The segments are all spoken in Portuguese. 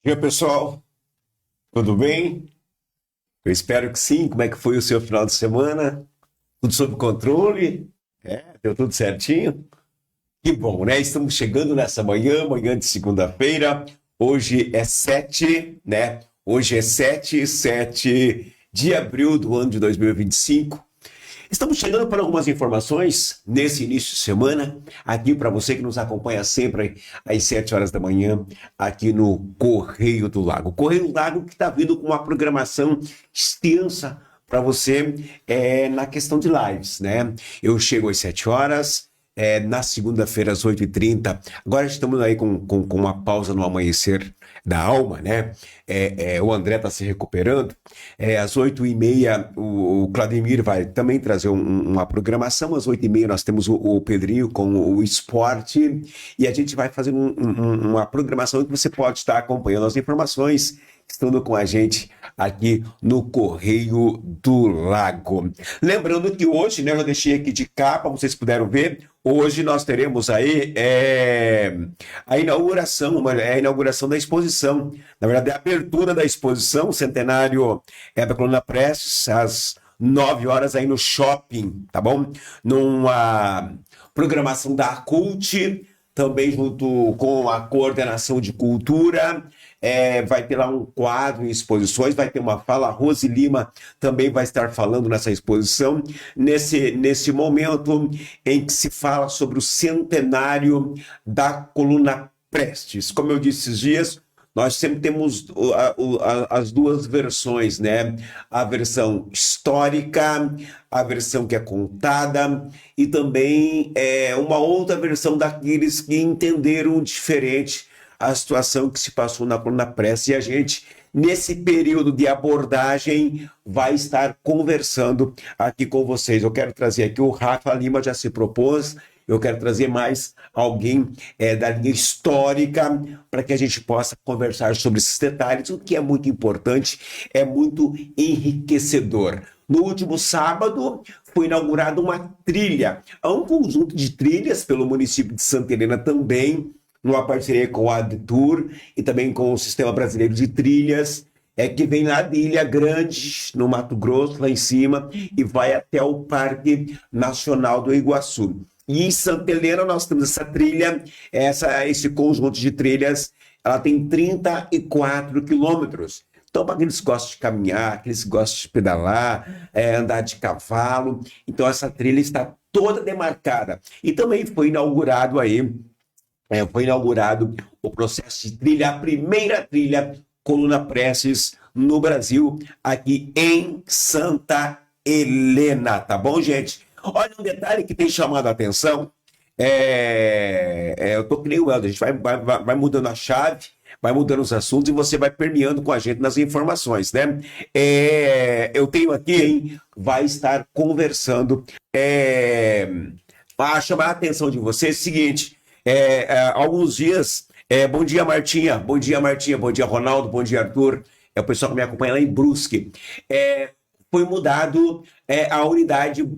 E aí, pessoal, tudo bem? Eu espero que sim. Como é que foi o seu final de semana? Tudo sob controle? Deu tudo certinho? Que bom, né? Estamos chegando nessa manhã, manhã de segunda-feira. Hoje é 7, né? Hoje é 7 de abril do ano de 2025. Estamos chegando para algumas informações nesse início de semana, aqui para você que nos acompanha sempre às 7 horas da manhã, aqui no Correio do Lago. Correio do Lago que está vindo com uma programação extensa para você na questão de lives, né? Eu chego às 7 horas, na segunda-feira às 8h30. Agora estamos aí com uma pausa no amanhecer da alma, né? O André está se recuperando. Às 8h30, o Cladimir vai também trazer uma programação. Às 8h30 nós temos o Pedrinho com o esporte. E a gente vai fazer uma programação que você pode estar acompanhando as informações, estando com a gente aqui no Correio do Lago. Lembrando que hoje, né, eu deixei aqui de capa, vocês puderam ver, hoje nós teremos aí a inauguração da exposição. Na verdade, a abertura da exposição, centenário da Coluna Prestes, às 9 horas aí no shopping, tá bom? Numa programação da Cult, também junto com a coordenação de cultura. Vai ter lá um quadro em exposições, vai ter uma fala. A Rose Lima também vai estar falando nessa exposição, nesse momento em que se fala sobre o centenário da Coluna Prestes. Como eu disse esses dias, nós sempre temos as duas versões, né? A versão histórica, a versão que é contada, e também uma outra versão daqueles que entenderam diferente a situação que se passou na Coluna Prestes. E a gente, nesse período de abordagem, vai estar conversando aqui com vocês. Eu quero trazer aqui, o Rafa Lima já se propôs, eu quero trazer mais alguém da linha histórica para que a gente possa conversar sobre esses detalhes, o que é muito importante, é muito enriquecedor. No último sábado foi inaugurada uma trilha, há um conjunto de trilhas pelo município de Santa Helena também, numa parceria com a ADTUR e também com o Sistema Brasileiro de Trilhas, que vem lá de Ilha Grande, no Mato Grosso, lá em cima, e vai até o Parque Nacional do Iguaçu. E em Santa Helena nós temos essa trilha, esse conjunto de trilhas, ela tem 34 quilômetros. Então, para aqueles que gostam de caminhar, aqueles que gostam de pedalar, andar de cavalo, então essa trilha está toda demarcada. E também foi inaugurado o processo de trilha, a primeira trilha Coluna Prestes no Brasil, aqui em Santa Helena, tá bom, gente? Olha um detalhe que tem chamado a atenção, eu tô que nem o Helder, a gente vai mudando a chave, vai mudando os assuntos e você vai permeando com a gente nas informações, né? Eu tenho aqui, vai estar conversando, para chamar a atenção de vocês, é o seguinte, alguns dias, bom dia Martinha, bom dia Ronaldo, bom dia Arthur, é o pessoal que me acompanha lá em Brusque. Foi mudado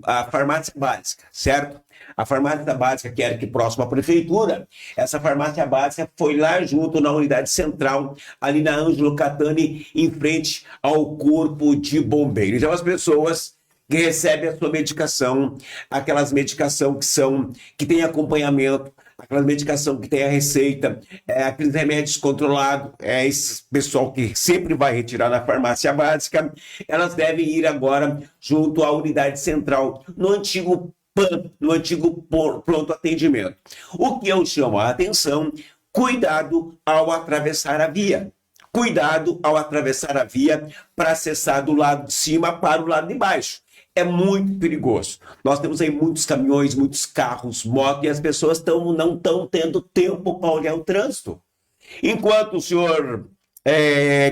a farmácia básica, certo? A farmácia básica, que era aqui próxima à prefeitura, essa farmácia básica foi lá junto na unidade central, ali na Ângelo Catani, em frente ao Corpo de Bombeiros. Então as pessoas que recebem a sua medicação, aquelas medicação que tem acompanhamento, aquela medicação que tem a receita, aqueles remédios controlados, esse pessoal que sempre vai retirar na farmácia básica, elas devem ir agora junto à unidade central, no antigo PAN, no antigo pronto atendimento. O que eu chamo a atenção, cuidado ao atravessar a via. Cuidado ao atravessar a via para acessar do lado de cima para o lado de baixo. É muito perigoso. Nós temos aí muitos caminhões, muitos carros, motos, e as pessoas não estão tendo tempo para olhar o trânsito. Enquanto o senhor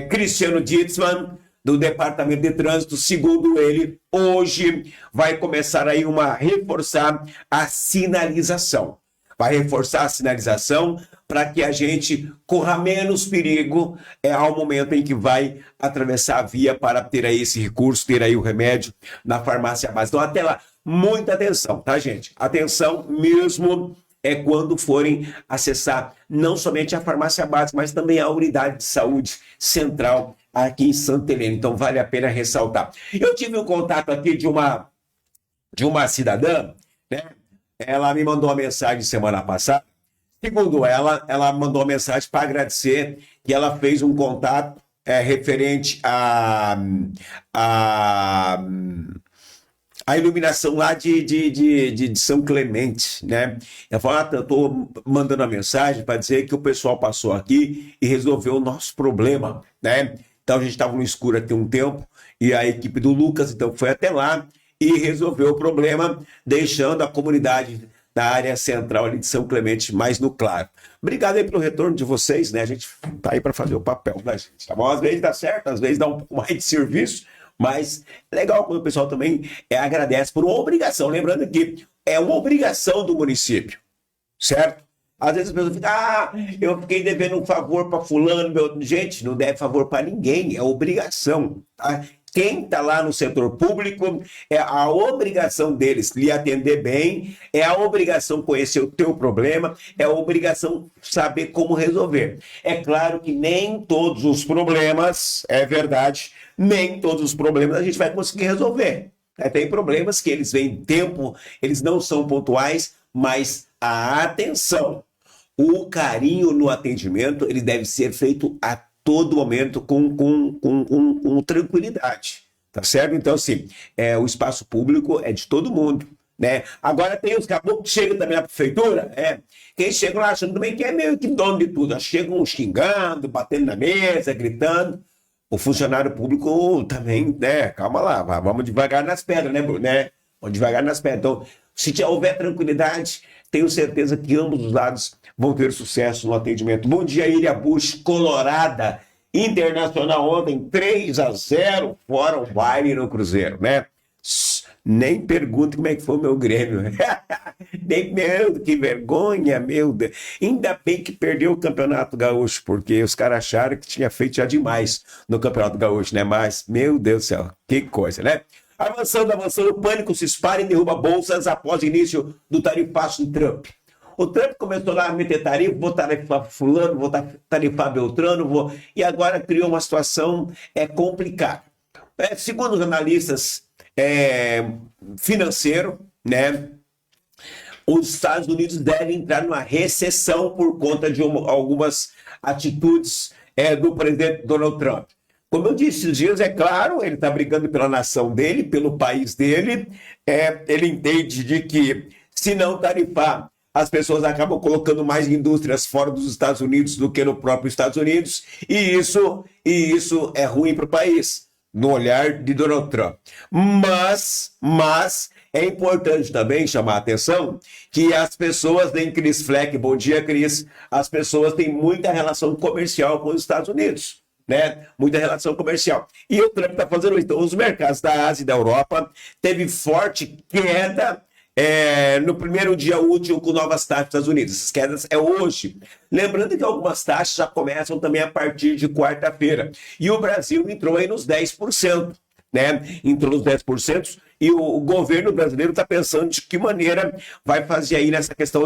Cristiano Ditzmann, do Departamento de Trânsito, segundo ele, hoje vai começar aí reforçar a sinalização. Vai reforçar a sinalização para que a gente corra menos perigo ao momento em que vai atravessar a via para ter aí esse recurso, ter aí o remédio na farmácia básica. Então, até lá, muita atenção, tá, gente? Atenção mesmo, é quando forem acessar não somente a farmácia básica, mas também a unidade de saúde central aqui em Santa Helena. Então vale a pena ressaltar. Eu tive um contato aqui de uma cidadã, né? Ela me mandou uma mensagem semana passada. Segundo ela mandou uma mensagem para agradecer que ela fez um contato referente a iluminação lá de São Clemente, né? Ela falou, eu estou mandando uma mensagem para dizer que o pessoal passou aqui e resolveu o nosso problema, né? Então a gente estava no escuro aqui um tempo e a equipe do Lucas então foi até lá e resolveu o problema, deixando a comunidade da área central ali de São Clemente mais no claro. Obrigado aí pelo retorno de vocês, né? A gente tá aí para fazer o papel da gente, tá bom? Às vezes dá certo, às vezes dá um pouco mais de serviço, mas é legal quando o pessoal também agradece por uma obrigação. Lembrando que é uma obrigação do município, certo? Às vezes as pessoas ficam, eu fiquei devendo um favor para fulano. Gente, não deve favor para ninguém, é obrigação, tá? Quem está lá no setor público, é a obrigação deles lhe atender bem, é a obrigação conhecer o teu problema, é a obrigação saber como resolver. É claro que nem todos os problemas, é verdade, nem todos os problemas a gente vai conseguir resolver. Tem problemas que eles vêm tempo, eles não são pontuais, mas a atenção, o carinho no atendimento, ele deve ser feito a todo momento com tranquilidade, tá certo? Então, assim, o espaço público é de todo mundo, né? Agora tem os caboclos que chegam também na prefeitura, quem chega lá achando também que é meio que dono de tudo, chegam xingando, batendo na mesa, gritando. O funcionário público também, né? Calma lá, vamos devagar nas pedras, né? Vamos devagar nas pedras. Então, se houver tranquilidade, tenho certeza que ambos os lados vão ter sucesso no atendimento. Bom dia, Ilha Bush, Colorada, Internacional ontem, 3-0, fora o baile no Cruzeiro, né? Nem pergunte como é que foi o meu Grêmio. Meu, que vergonha, meu Deus. Ainda bem que perdeu o Campeonato Gaúcho, porque os caras acharam que tinha feito já demais no Campeonato Gaúcho, né? Mas, meu Deus do céu, que coisa, né? Avançando, o pânico se espalha e derruba bolsas após o início do tarifaço de Trump. O Trump começou lá a meter tarifa, vou tarifar fulano, vou tarifar Beltrano, e agora criou uma situação complicada. Segundo os analistas financeiros, né, os Estados Unidos devem entrar numa recessão por conta de algumas atitudes do presidente Donald Trump. Como eu disse, esses dias, é claro, ele está brigando pela nação dele, pelo país dele, ele entende de que se não tarifar, as pessoas acabam colocando mais indústrias fora dos Estados Unidos do que no próprio Estados Unidos, e isso é ruim para o país, no olhar de Donald Trump. Mas é importante também chamar a atenção que as pessoas, nem Chris Fleck, bom dia, Cris, as pessoas têm muita relação comercial com os Estados Unidos, né? Muita relação comercial. E o Trump está fazendo isso. Então, os mercados da Ásia e da Europa teve forte queda no primeiro dia útil com novas taxas dos Estados Unidos. Essas quedas é hoje. Lembrando que algumas taxas já começam também a partir de quarta-feira. E o Brasil entrou aí nos 10%, né? Entrou nos 10%. E o governo brasileiro está pensando de que maneira vai fazer aí nessa questão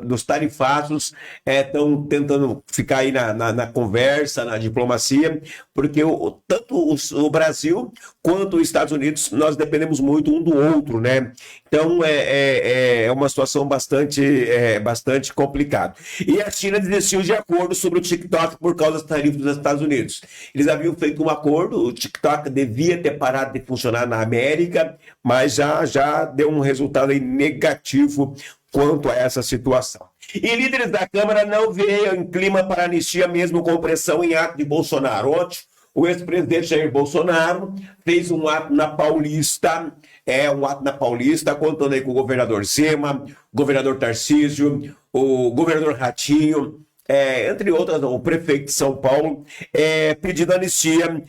dos tarifaços, estão tentando ficar aí na conversa, na diplomacia, porque tanto o Brasil quanto os Estados Unidos, nós dependemos muito um do outro, né? Então é uma situação bastante complicada. E a China desistiu de acordo sobre o TikTok por causa das tarifas dos Estados Unidos. Eles haviam feito um acordo, o TikTok devia ter parado de funcionar na América, mas já deu um resultado aí negativo quanto a essa situação. E líderes da Câmara não veem em clima para anistia mesmo com pressão em ato de Bolsonaro. Ontem, o ex-presidente Jair Bolsonaro fez um ato na Paulista, contando aí com o governador Zema, o governador Tarcísio, o governador Ratinho, entre outras, o prefeito de São Paulo, pedindo anistia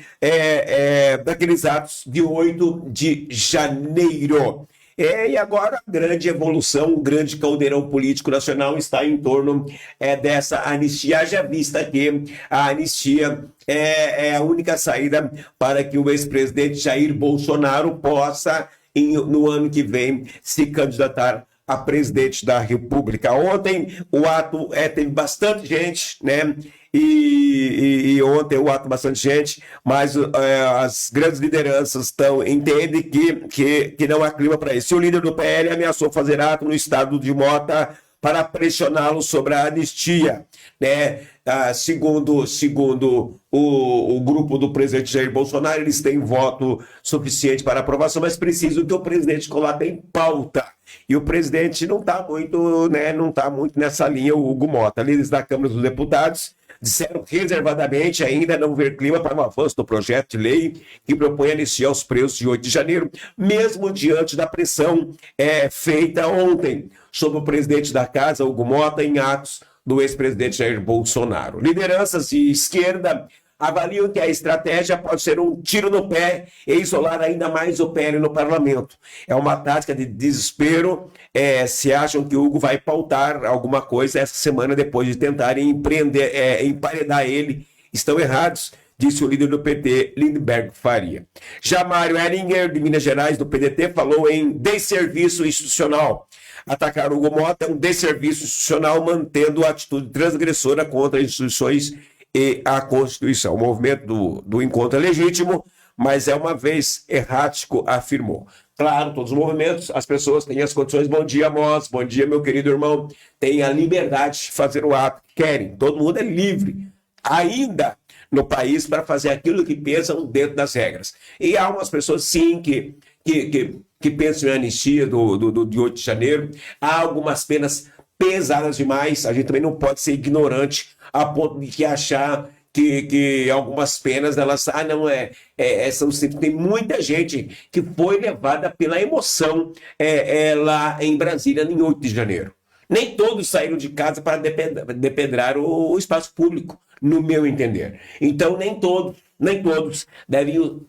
daqueles atos de 8 de janeiro. E agora a grande evolução, o grande caldeirão político nacional está em torno dessa anistia. Haja vista que a anistia é a única saída para que o ex-presidente Jair Bolsonaro possa, no ano que vem, se candidatar a presidente da República. Ontem o ato teve bastante gente, né? E ontem o ato bastante gente, mas as grandes lideranças entendem que não há clima para isso. E o líder do PL ameaçou fazer ato no estado de Mota para pressioná-lo sobre a anistia, né? Segundo o grupo do presidente Jair Bolsonaro, eles têm voto suficiente para aprovação, mas precisam que o presidente coloque em pauta. E o presidente não está muito, né, não tá muito nessa linha, o Hugo Mota. Líderes da Câmara dos Deputados disseram reservadamente ainda não ver clima para o avanço do projeto de lei que propõe anistia aos presos de 8 de janeiro, mesmo diante da pressão feita ontem sobre o presidente da casa, Hugo Mota, em atos do ex-presidente Jair Bolsonaro. Lideranças de esquerda avaliam que a estratégia pode ser um tiro no pé e isolar ainda mais o PL no parlamento. É uma tática de desespero, se acham que o Hugo vai pautar alguma coisa essa semana depois de tentarem emparedar ele. Estão errados, disse o líder do PT, Lindbergh Faria. Já Mário Heringer, de Minas Gerais, do PDT, falou em desserviço institucional. Atacar o Hugo Mota é um desserviço institucional, mantendo a atitude transgressora contra as instituições e a Constituição. O movimento do encontro é legítimo, mas é uma vez errático, afirmou. Claro, todos os movimentos, as pessoas têm as condições. Bom dia, Moz, bom dia, meu querido irmão. Têm a liberdade de fazer o ato que querem. Todo mundo é livre, ainda no país, para fazer aquilo que pensam dentro das regras. E há umas pessoas, sim, que pensam em anistia de 8 de janeiro. Há algumas penas pesadas demais. A gente também não pode ser ignorante a ponto de que achar que algumas penas, elas, são simples. Tem muita gente que foi levada pela emoção lá em Brasília, em 8 de janeiro. Nem todos saíram de casa para depedrar o espaço público, no meu entender. Então, nem todos devem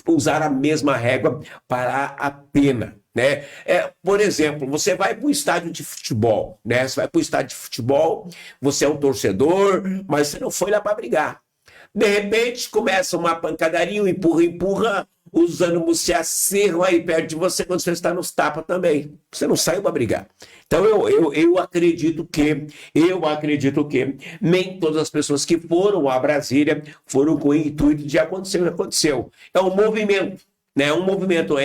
usar a mesma régua para a pena, né? Por exemplo, você vai para o estádio de futebol, né? Você vai para o estádio de futebol, você é um torcedor, mas você não foi lá para brigar. De repente, começa uma pancadaria, um empurra, os ânimos se acerram aí perto de você quando você está nos tapas também. Você não saiu para brigar. Então, eu acredito que nem todas as pessoas que foram a Brasília foram com o intuito de acontecer o que aconteceu. É um movimento, né?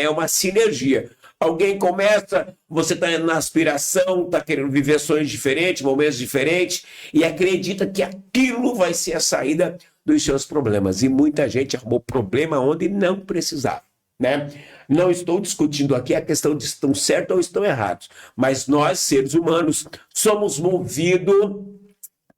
É uma sinergia. Alguém começa, você está na aspiração, está querendo viver sonhos diferentes, momentos diferentes, e acredita que aquilo vai ser a saída dos seus problemas. E muita gente arrumou problema onde não precisava, né? Não estou discutindo aqui a questão de estão certos ou estão errados, mas nós, seres humanos, somos movidos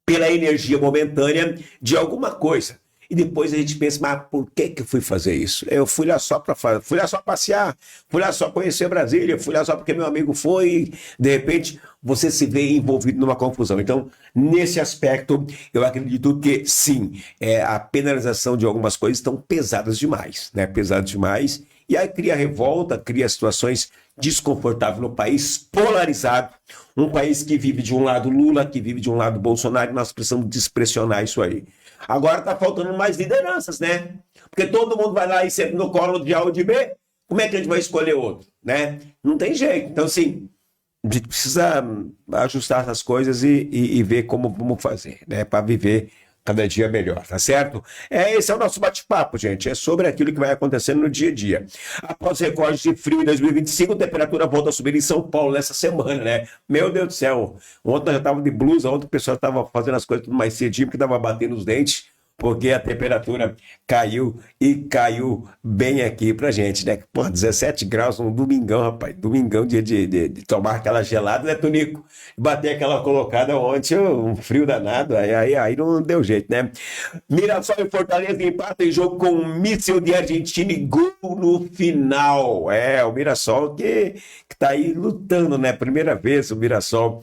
pela energia momentânea de alguma coisa. E depois a gente pensa, mas por que eu fui fazer isso? Eu fui lá só para fui lá só passear, fui lá só conhecer Brasília, fui lá só porque meu amigo foi, e de repente você se vê envolvido numa confusão. Então, nesse aspecto, eu acredito que sim, a penalização de algumas coisas estão pesadas demais, né? Pesadas demais. E aí cria revolta, cria situações desconfortáveis no país, polarizado. Um país que vive de um lado Lula, que vive de um lado Bolsonaro, e nós precisamos despressionar isso aí. Agora está faltando mais lideranças, né? Porque todo mundo vai lá e sempre no colo de A ou de B. Como é que a gente vai escolher outro, né? Não tem jeito. Então, assim, a gente precisa ajustar essas coisas e ver como fazer, né? Para viver cada dia melhor, tá certo? Esse é o nosso bate-papo, gente. É sobre aquilo que vai acontecendo no dia a dia. Após recordes de frio em 2025, a temperatura volta a subir em São Paulo nessa semana, né? Meu Deus do céu. Ontem eu já estava de blusa, ontem o pessoal estava fazendo as coisas tudo mais cedinho, porque estava batendo os dentes, porque a temperatura caiu e caiu bem aqui pra gente, né? Pô, 17 graus no domingão, rapaz. Domingão, dia de tomar aquela gelada, né, Tonico? Bater aquela colocada ontem, um frio danado, aí não deu jeito, né? Mirassol e Fortaleza empatam em jogo com um míssil de Argentina e gol no final. O Mirassol que tá aí lutando, né? Primeira vez o Mirassol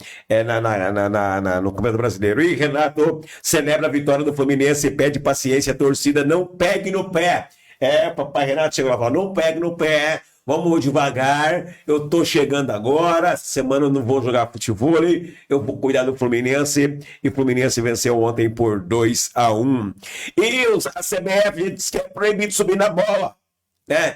no Campeonato Brasileiro. E Renato celebra a vitória do Fluminense e pede paciência, a torcida não pegue no pé. Papai Renato chegou lá e falou, não pegue no pé, vamos devagar, eu tô chegando agora, essa semana eu não vou jogar futebol, eu vou cuidar do Fluminense, e o Fluminense venceu ontem por 2-1. E a CBF diz que é proibido subir na bola, né?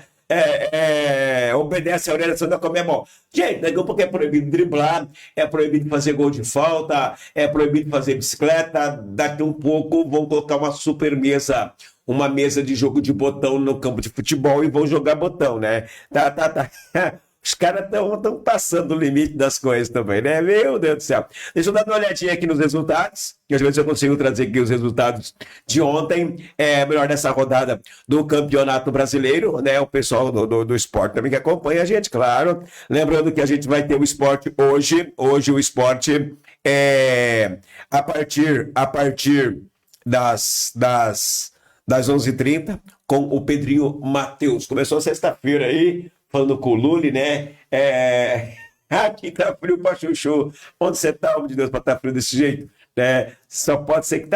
obedece a orientação da Conmebol. Gente, daqui a pouco é proibido driblar, é proibido fazer gol de falta, é proibido fazer bicicleta. Daqui um pouco vão colocar uma super mesa, uma mesa de jogo de botão no campo de futebol e vão jogar botão, né? Tá. Os caras estão passando o limite das coisas também, né? Meu Deus do céu. Deixa eu dar uma olhadinha aqui nos resultados, que às vezes eu consigo trazer aqui os resultados de ontem, melhor dessa rodada do Campeonato Brasileiro, né? O pessoal do esporte também que acompanha a gente, claro. Lembrando que a gente vai ter o esporte hoje. Hoje o esporte a partir das 11h30 com o Pedrinho Matheus. Começou sexta-feira aí, falando com o Lully, né? Aqui tá frio pra chuchu. Onde você tá, homem de Deus, pra estar frio desse jeito? Só pode ser que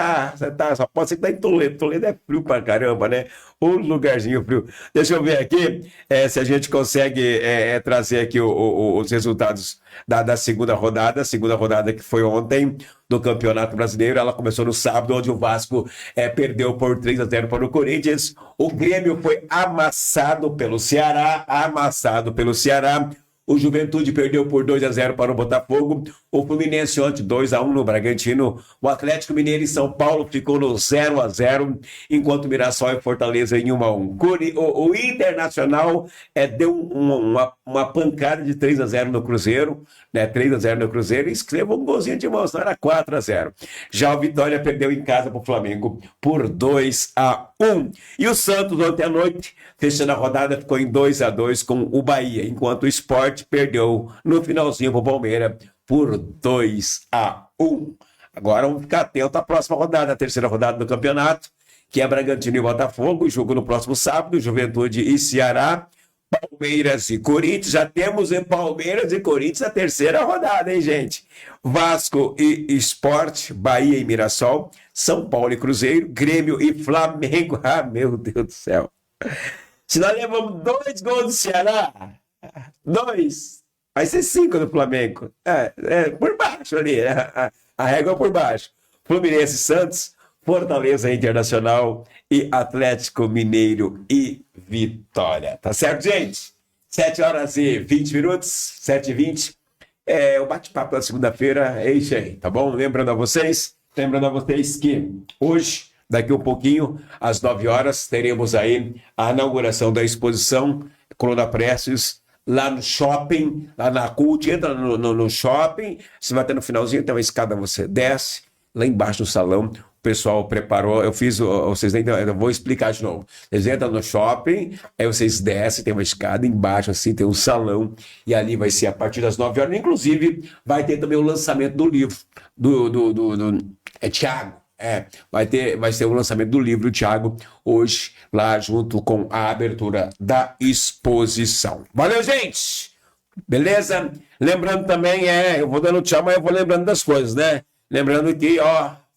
só pode ser que tá em Toledo. Toledo é frio pra caramba, né? Um lugarzinho frio. Deixa eu ver aqui se a gente consegue trazer aqui os resultados da segunda rodada que foi ontem do Campeonato Brasileiro. Ela começou no sábado, onde o Vasco perdeu por 3-0 para o Corinthians. O Grêmio foi amassado pelo Ceará. O Juventude perdeu por 2-0 para o Botafogo. O Fluminense ontem 2-1 no Bragantino. O Atlético Mineiro e São Paulo ficou no 0-0, enquanto o Mirassol e Fortaleza em 1-1. O Internacional deu uma pancada de 3-0 no Cruzeiro, né? 3-0 no Cruzeiro, e escreva um golzinho de mão, era 4-0. Já o Vitória perdeu em casa para o Flamengo por 2-1. E o Santos ontem à noite, fechando a rodada, ficou em 2-2 com o Bahia, enquanto o Sport perdeu no finalzinho para o Palmeiras por 2-1. Agora vamos ficar atento à próxima rodada, a terceira rodada do campeonato, que é Bragantino e Botafogo, jogo no próximo sábado, Juventude e Ceará, Palmeiras e Corinthians. Já temos em Palmeiras e Corinthians a terceira rodada, hein, gente? Vasco e Sport, Bahia e Mirassol, São Paulo e Cruzeiro, Grêmio e Flamengo. Ah, meu Deus do céu. Se nós levamos 2 gols do Ceará, 2, vai ser 5 do Flamengo. Por baixo ali, a régua é por baixo. Fluminense, Santos, Fortaleza Internacional e Atlético Mineiro e Vitória. Tá certo, gente? 7h20, 7h20. O bate-papo da segunda-feira é isso aí, tá bom? Lembrando a vocês que hoje, daqui um pouquinho, às 9h, teremos aí a inauguração da exposição Coluna Prestes, lá no shopping, lá na Cult. Entra no shopping, você vai ter no finalzinho, tem uma escada, você desce, lá embaixo do salão, o pessoal preparou, eu vou explicar de novo. Vocês entram no shopping, aí vocês descem, tem uma escada embaixo, assim, tem um salão, e ali vai ser a partir das 9h, inclusive vai ter também o lançamento do livro, do Thiago. Vai ser o lançamento do livro do Thiago hoje, lá junto com a abertura da exposição. Valeu, gente! Beleza? Lembrando também, eu vou dando tchau, mas eu vou lembrando das coisas, né? Lembrando que,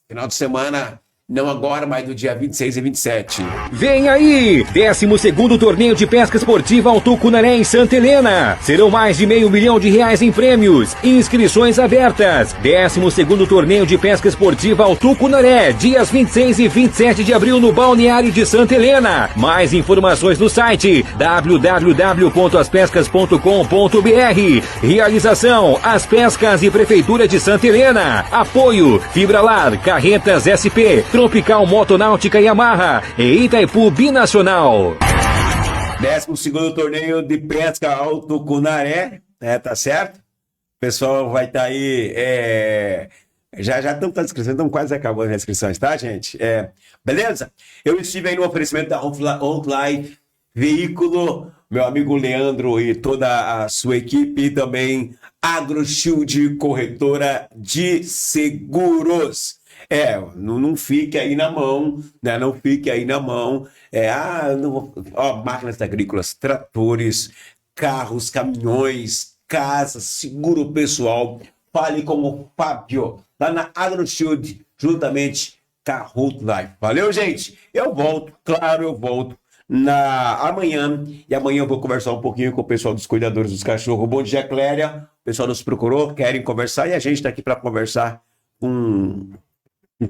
final de semana, não agora, mas do dia 26 e 27. Vem aí! 12º Torneio de Pesca Esportiva Altucunaré em Santa Helena. Serão mais de R$500 mil em prêmios. Inscrições abertas. 12º Torneio de Pesca Esportiva Altucunaré, dias 26 e 27 de abril no Balneário de Santa Helena. Mais informações no site www.aspescas.com.br. Realização: As Pescas e Prefeitura de Santa Helena. Apoio: Fibralar, Carretas SP, Tropical Motonáutica Yamaha e Itaipu Binacional. 12º Torneio de Pesca Altucunaré, tá certo? O pessoal vai estar aí, já estamos com a inscrição, estamos quase acabando as inscrições, tá, gente? Beleza? Eu estive aí no oferecimento da OnLive Veículo, meu amigo Leandro e toda a sua equipe, e também AgroShield, corretora de seguros. Não fique aí na mão, né? Não fique aí na mão. Máquinas agrícolas, tratores, carros, caminhões, casas, seguro pessoal. Fale com o Fábio, lá na AgroShield, juntamente com a Life. Valeu, gente? Eu volto amanhã, e amanhã eu vou conversar um pouquinho com o pessoal dos cuidadores dos cachorros. Bom dia, Cléria. O pessoal nos procurou, querem conversar, e a gente está aqui para conversar com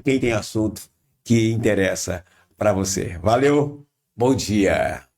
quem tem assunto que interessa para você. Valeu, bom dia.